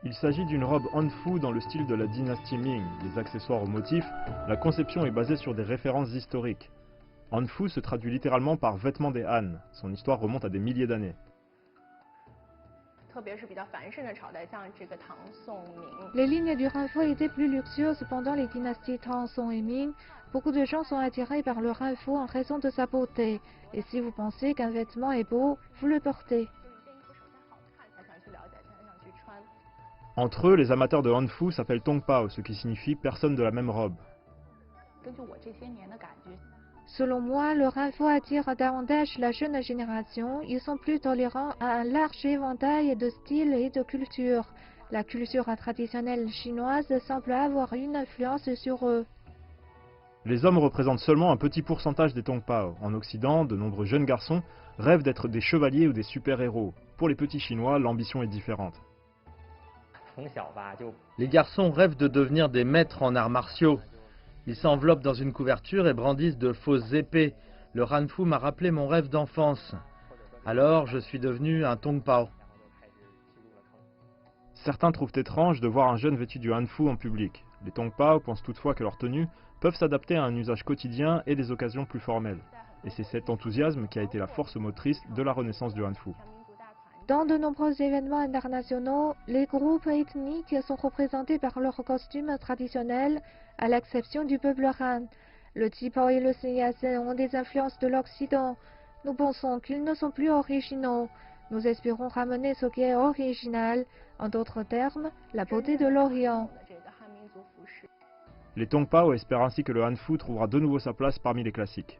Il s'agit d'une robe hanfu dans le style de la dynastie Ming. Les accessoires aux motifs, la conception est basée sur des références historiques. Hanfu se traduit littéralement par vêtements des Han. Son histoire remonte à des milliers d'années. Les lignes du hanfu étaient plus luxueuses pendant les dynasties Tang, Song et Ming. Beaucoup de gens sont attirés par le hanfu en raison de sa beauté. Et si vous pensez qu'un vêtement est beau, vous le portez. Entre eux, les amateurs de hanfu s'appellent tongpao, ce qui signifie personne de la même robe. Selon moi, le hanfu attire davantage la jeune génération. Ils sont plus tolérants à un large éventail de styles et de cultures. La culture traditionnelle chinoise semble avoir une influence sur eux. Les hommes représentent seulement un petit pourcentage des tongpao. En Occident, de nombreux jeunes garçons rêvent d'être des chevaliers ou des super-héros. Pour les petits Chinois, l'ambition est différente. Les garçons rêvent de devenir des maîtres en arts martiaux. Ils s'enveloppent dans une couverture et brandissent de fausses épées. Le hanfu m'a rappelé mon rêve d'enfance. Alors, je suis devenu un tongpao. Certains trouvent étrange de voir un jeune vêtu du hanfu en public. Les tongpao pensent toutefois que leurs tenues peuvent s'adapter à un usage quotidien et des occasions plus formelles. Et c'est cet enthousiasme qui a été la force motrice de la renaissance du hanfu. Dans de nombreux événements internationaux, les groupes ethniques sont représentés par leurs costumes traditionnels, à l'exception du peuple Han. Le Qipao et le Siasen ont des influences de l'Occident. Nous pensons qu'ils ne sont plus originaux. Nous espérons ramener ce qui est original, en d'autres termes, la beauté de l'Orient. Les tongpao espèrent ainsi que le hanfu trouvera de nouveau sa place parmi les classiques.